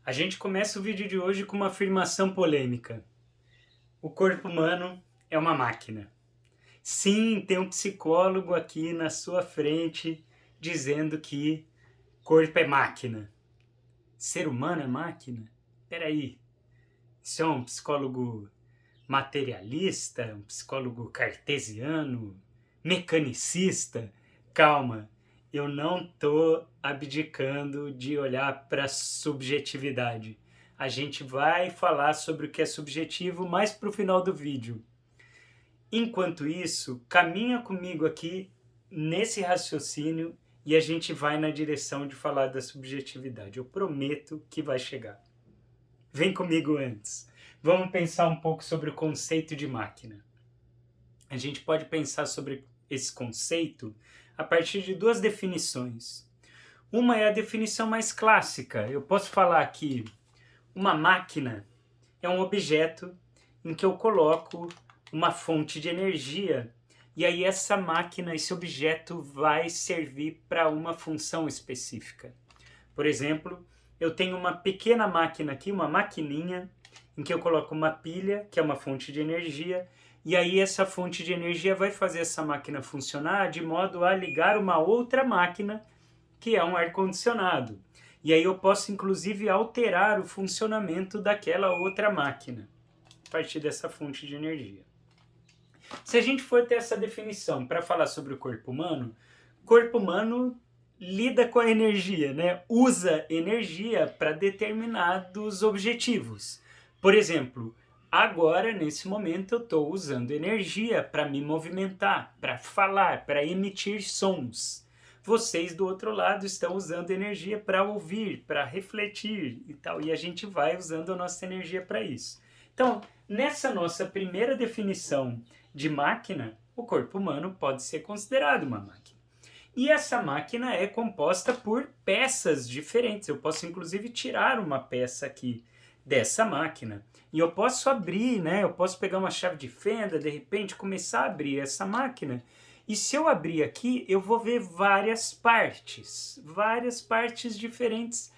A gente começa o vídeo de hoje com uma afirmação polêmica. O corpo humano é uma máquina. Sim, tem um psicólogo aqui na sua frente dizendo que corpo é máquina. Ser humano é máquina? Peraí, isso é um psicólogo materialista? Um psicólogo cartesiano? Mecanicista? Calma, eu não estou abdicando de olhar para a subjetividade. A gente vai falar sobre o que é subjetivo mais para o final do vídeo. Enquanto isso, caminha comigo aqui nesse raciocínio e a gente vai na direção de falar da subjetividade. Eu prometo que vai chegar. Vem comigo antes. Vamos pensar um pouco sobre o conceito de máquina. A gente pode pensar sobre esse conceito a partir de duas definições. Uma é a definição mais clássica. Eu posso falar que uma máquina é um objeto em que eu coloco uma fonte de energia e aí essa máquina, esse objeto vai servir para uma função específica. Por exemplo, eu tenho uma pequena máquina aqui, uma maquininha, em que eu coloco uma pilha, que é uma fonte de energia, e aí essa fonte de energia vai fazer essa máquina funcionar de modo a ligar uma outra máquina, que é um ar-condicionado. E aí eu posso, inclusive, alterar o funcionamento daquela outra máquina, a partir dessa fonte de energia. Se a gente for ter essa definição para falar sobre o corpo humano lida com a energia, né? Usa energia para determinados objetivos. Por exemplo, agora, nesse momento, eu estou usando energia para me movimentar, para falar, para emitir sons. Vocês do outro lado estão usando energia para ouvir, para refletir e tal, e a gente vai usando a nossa energia para isso. Então, nessa nossa primeira definição de máquina, o corpo humano pode ser considerado uma máquina. E essa máquina é composta por peças diferentes. Eu posso, inclusive, tirar uma peça aqui dessa máquina. E eu posso abrir, né? Eu posso pegar uma chave de fenda, de repente, começar a abrir essa máquina. E se eu abrir aqui, eu vou ver várias partes diferentes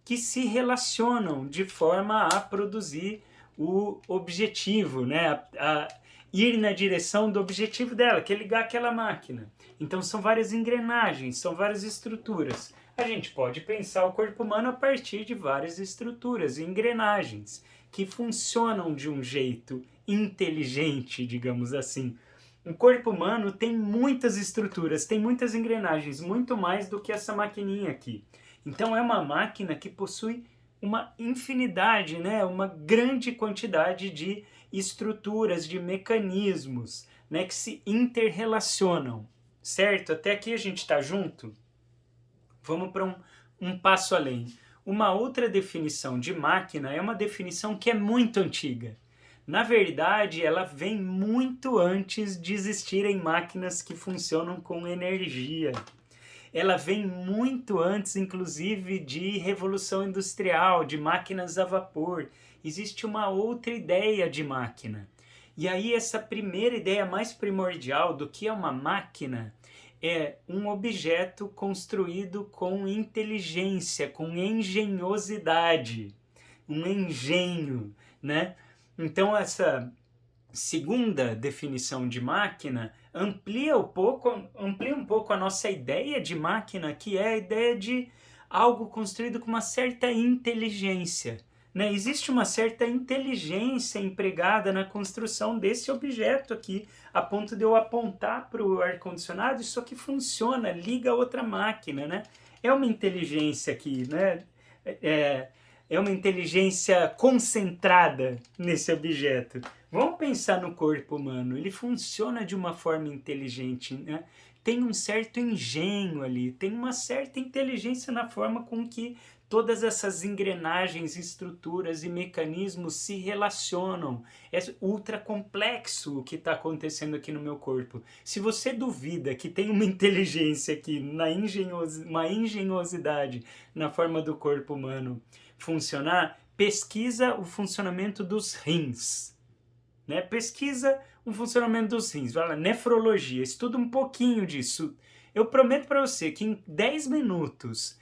que se relacionam de forma a produzir o objetivo, né? A ir na direção do objetivo dela, que é ligar aquela máquina. Então são várias engrenagens, são várias estruturas. A gente pode pensar o corpo humano a partir de várias estruturas e engrenagens que funcionam de um jeito inteligente, digamos assim. O corpo humano tem muitas estruturas, tem muitas engrenagens, muito mais do que essa maquininha aqui. Então é uma máquina que possui uma infinidade, né? Uma grande quantidade de estruturas, de mecanismos, né? Que se interrelacionam, certo? Até aqui a gente está junto? Vamos para um passo além. Uma outra definição de máquina é uma definição que é muito antiga. Na verdade, ela vem muito antes de existirem máquinas que funcionam com energia. Ela vem muito antes, inclusive, de revolução industrial, de máquinas a vapor. Existe uma outra ideia de máquina. E aí essa primeira ideia mais primordial do que é uma máquina é um objeto construído com inteligência, com engenhosidade, um engenho, né? Então essa segunda definição de máquina amplia um pouco a nossa ideia de máquina, que é a ideia de algo construído com uma certa inteligência. Né? Existe uma certa inteligência empregada na construção desse objeto aqui, a ponto de eu apontar para o ar-condicionado, isso aqui funciona, liga a outra máquina. Né? É uma inteligência aqui, né? É uma inteligência concentrada nesse objeto. Vamos pensar no corpo humano, ele funciona de uma forma inteligente, né? Tem um certo engenho ali, tem uma certa inteligência na forma com que todas essas engrenagens, estruturas e mecanismos se relacionam. É ultra complexo o que está acontecendo aqui no meu corpo. Se você duvida que tem uma inteligência aqui, uma engenhosidade na forma do corpo humano funcionar, pesquisa o funcionamento dos rins. Né? Pesquisa o funcionamento dos rins, vai lá, nefrologia, estuda um pouquinho disso. Eu prometo para você que em 10 minutos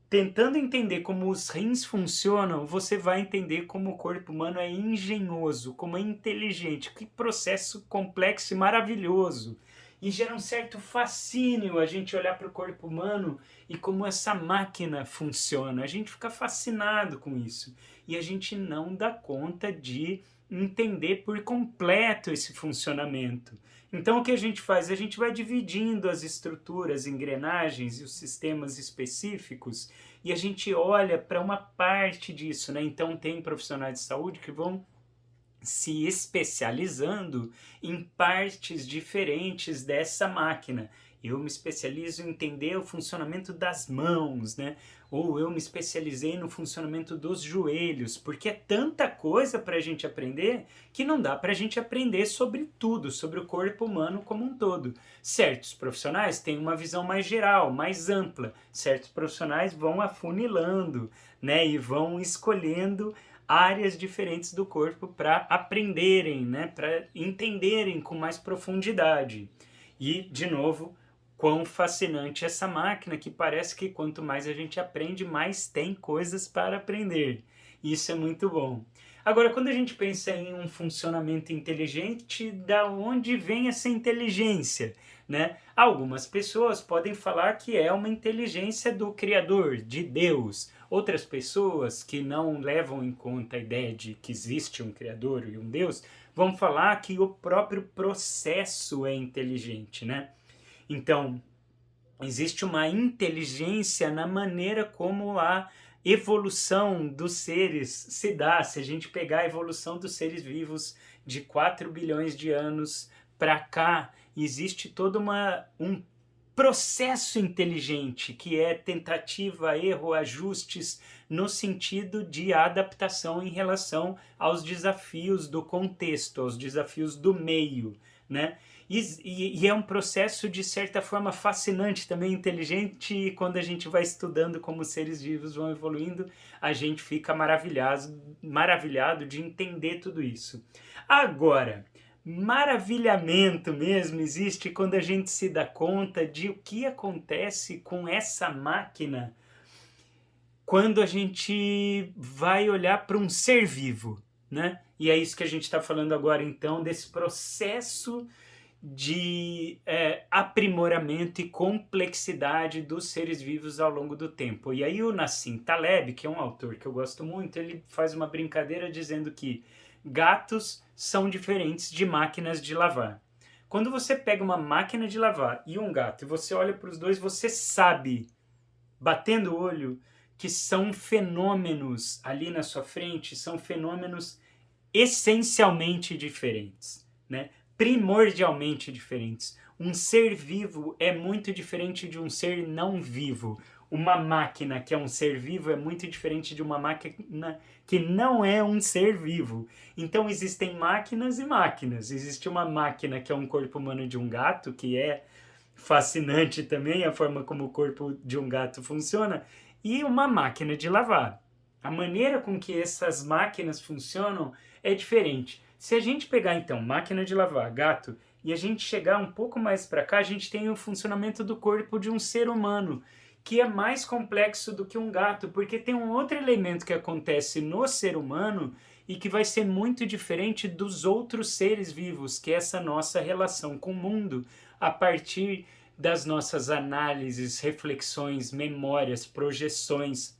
tentando entender como os rins funcionam, você vai entender como o corpo humano é engenhoso, como é inteligente, que processo complexo e maravilhoso. E gera um certo fascínio a gente olhar para o corpo humano e como essa máquina funciona. A gente fica fascinado com isso. E a gente não dá conta de entender por completo esse funcionamento. Então o que a gente faz? A gente vai dividindo as estruturas, engrenagens e os sistemas específicos e a gente olha para uma parte disso, né? Então tem profissionais de saúde que vão se especializando em partes diferentes dessa máquina. Eu me especializo em entender o funcionamento das mãos, né? Ou eu me especializei no funcionamento dos joelhos, porque é tanta coisa para a gente aprender que não dá para a gente aprender sobre tudo, sobre o corpo humano como um todo. Certos profissionais têm uma visão mais geral, mais ampla. Certos profissionais vão afunilando, né? E vão escolhendo áreas diferentes do corpo para aprenderem, né, para entenderem com mais profundidade. E, de novo, quão fascinante essa máquina, que parece que quanto mais a gente aprende, mais tem coisas para aprender. Isso é muito bom. Agora, quando a gente pensa em um funcionamento inteligente, da onde vem essa inteligência? Né? Algumas pessoas podem falar que é uma inteligência do Criador, de Deus. Outras pessoas que não levam em conta a ideia de que existe um Criador e um Deus, vão falar que o próprio processo é inteligente, né? Então, existe uma inteligência na maneira como a evolução dos seres se dá. Se a gente pegar a evolução dos seres vivos de 4 bilhões de anos para cá, existe todo um processo inteligente, que é tentativa, erro, ajustes, no sentido de adaptação em relação aos desafios do contexto, aos desafios do meio, né? E é um processo, de certa forma, fascinante, também inteligente, e quando a gente vai estudando como os seres vivos vão evoluindo, a gente fica maravilhado de entender tudo isso. Agora, maravilhamento mesmo existe quando a gente se dá conta de o que acontece com essa máquina quando a gente vai olhar para um ser vivo, né? E é isso que a gente está falando agora, então, desse processo de aprimoramento e complexidade dos seres vivos ao longo do tempo. E aí o Nassim Taleb, que é um autor que eu gosto muito, ele faz uma brincadeira dizendo que gatos são diferentes de máquinas de lavar. Quando você pega uma máquina de lavar e um gato e você olha para os dois, você sabe, batendo o olho, que são fenômenos ali na sua frente, são fenômenos essencialmente diferentes, né? Primordialmente diferentes. Um ser vivo é muito diferente de um ser não vivo. Uma máquina que é um ser vivo é muito diferente de uma máquina que não é um ser vivo. Então existem máquinas e máquinas. Existe uma máquina que é um corpo humano de um gato, que é fascinante também a forma como o corpo de um gato funciona, e uma máquina de lavar. A maneira com que essas máquinas funcionam é diferente. Se a gente pegar então máquina de lavar, gato, e a gente chegar um pouco mais para cá, a gente tem o funcionamento do corpo de um ser humano, que é mais complexo do que um gato, porque tem um outro elemento que acontece no ser humano e que vai ser muito diferente dos outros seres vivos, que é essa nossa relação com o mundo, a partir das nossas análises, reflexões, memórias, projeções,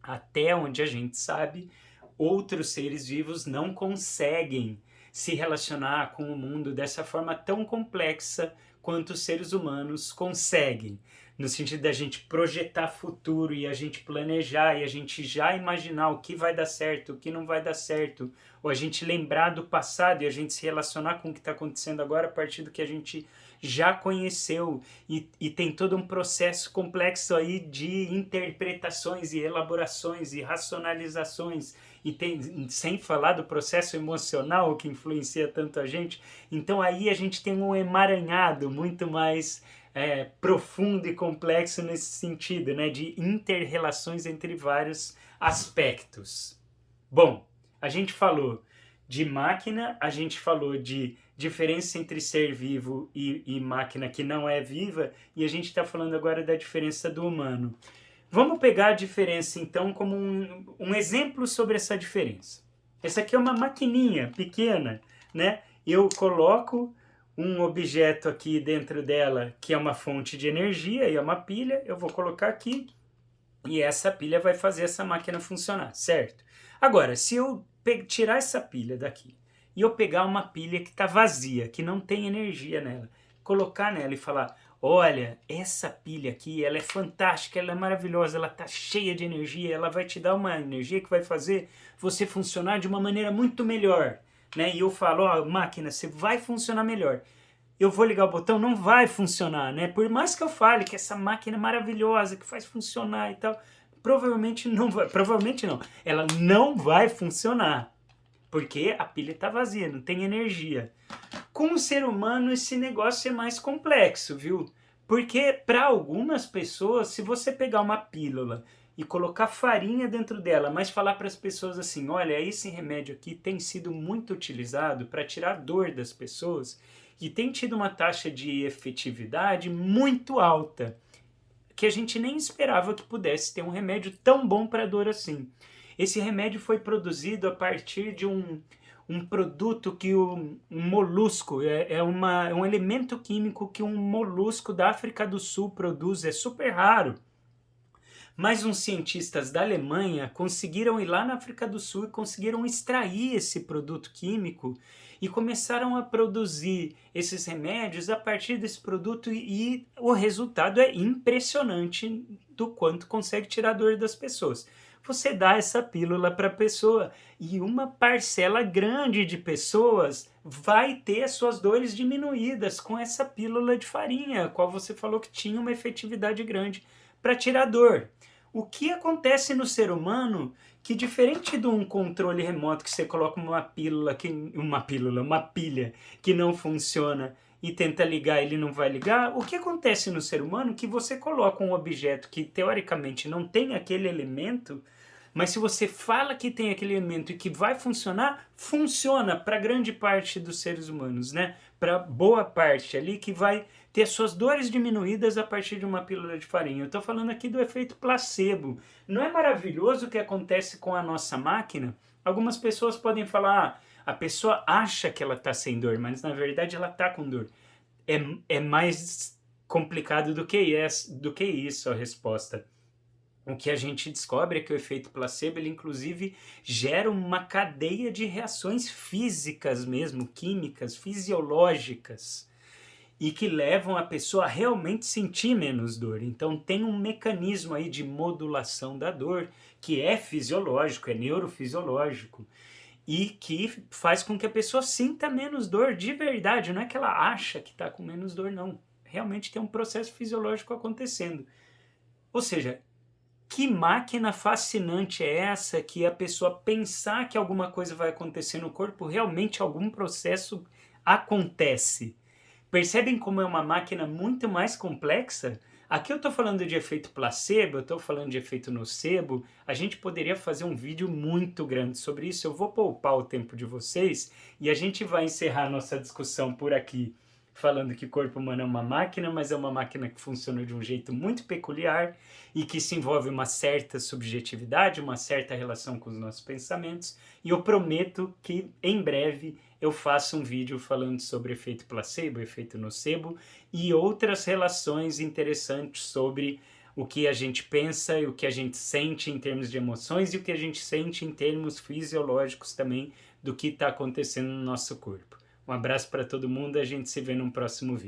até onde a gente sabe, outros seres vivos não conseguem se relacionar com o mundo dessa forma tão complexa quanto os seres humanos conseguem. No sentido da gente projetar futuro e a gente planejar e a gente já imaginar o que vai dar certo, o que não vai dar certo, ou a gente lembrar do passado e a gente se relacionar com o que está acontecendo agora a partir do que a gente já conheceu, e tem todo um processo complexo aí de interpretações e elaborações e racionalizações, e tem, sem falar do processo emocional que influencia tanto a gente. Então aí a gente tem um emaranhado muito mais profundo e complexo nesse sentido, né, de inter-relações entre vários aspectos. Bom, a gente falou de máquina, a gente falou de diferença entre ser vivo e máquina que não é viva, e a gente está falando agora da diferença do humano. Vamos pegar a diferença, então, como um exemplo sobre essa diferença. Essa aqui é uma maquininha pequena, né? Eu coloco um objeto aqui dentro dela, que é uma fonte de energia e é uma pilha, eu vou colocar aqui e essa pilha vai fazer essa máquina funcionar, certo? Agora, se eu tirar essa pilha daqui e eu pegar uma pilha que está vazia, que não tem energia nela, colocar nela e falar: olha, essa pilha aqui, ela é fantástica, ela é maravilhosa, ela está cheia de energia, ela vai te dar uma energia que vai fazer você funcionar de uma maneira muito melhor, né? E eu falo: ó, máquina, você vai funcionar melhor. Eu vou ligar o botão, não vai funcionar, né? Por mais que eu fale que essa máquina é maravilhosa, que faz funcionar e tal, provavelmente não vai, provavelmente não, ela não vai funcionar, porque a pilha está vazia, não tem energia. Com o ser humano esse negócio é mais complexo, viu? Porque para algumas pessoas, se você pegar uma pílula e colocar farinha dentro dela, mas falar para as pessoas assim: olha, esse remédio aqui tem sido muito utilizado para tirar dor das pessoas e tem tido uma taxa de efetividade muito alta, que a gente nem esperava que pudesse ter um remédio tão bom para dor assim. Esse remédio foi produzido a partir de um produto que um molusco, é um elemento químico que um molusco da África do Sul produz, é super raro. Mas uns cientistas da Alemanha conseguiram ir lá na África do Sul e conseguiram extrair esse produto químico e começaram a produzir esses remédios a partir desse produto e o resultado é impressionante do quanto consegue tirar a dor das pessoas. Você dá essa pílula para a pessoa e uma parcela grande de pessoas vai ter as suas dores diminuídas com essa pílula de farinha, a qual você falou que tinha uma efetividade grande para tirar dor. O que acontece no ser humano que, diferente de um controle remoto que você coloca uma pilha que não funciona e tenta ligar e ele não vai ligar, o que acontece no ser humano que você coloca um objeto que teoricamente não tem aquele elemento, mas se você fala que tem aquele elemento e que vai funcionar, funciona para grande parte dos seres humanos, né? Para boa parte ali que vai ter suas dores diminuídas a partir de uma pílula de farinha. Eu estou falando aqui do efeito placebo. Não é maravilhoso o que acontece com a nossa máquina? Algumas pessoas podem falar: a pessoa acha que ela está sem dor, mas na verdade ela está com dor. É mais complicado do que isso a resposta. O que a gente descobre é que o efeito placebo, ele inclusive gera uma cadeia de reações físicas mesmo, químicas, fisiológicas, e que levam a pessoa a realmente sentir menos dor. Então tem um mecanismo aí de modulação da dor que é fisiológico, é neurofisiológico, e que faz com que a pessoa sinta menos dor de verdade. Não é que ela acha que está com menos dor, não. Realmente tem um processo fisiológico acontecendo. Ou seja, que máquina fascinante é essa que a pessoa pensar que alguma coisa vai acontecer no corpo, realmente algum processo acontece. Percebem como é uma máquina muito mais complexa? Aqui eu estou falando de efeito placebo, eu estou falando de efeito nocebo. A gente poderia fazer um vídeo muito grande sobre isso. Eu vou poupar o tempo de vocês e a gente vai encerrar nossa discussão por aqui, falando que o corpo humano é uma máquina, mas é uma máquina que funciona de um jeito muito peculiar e que se envolve uma certa subjetividade, uma certa relação com os nossos pensamentos. E eu prometo que em breve eu faço um vídeo falando sobre efeito placebo, efeito nocebo e outras relações interessantes sobre o que a gente pensa e o que a gente sente em termos de emoções e o que a gente sente em termos fisiológicos também do que está acontecendo no nosso corpo. Um abraço para todo mundo, a gente se vê num próximo vídeo.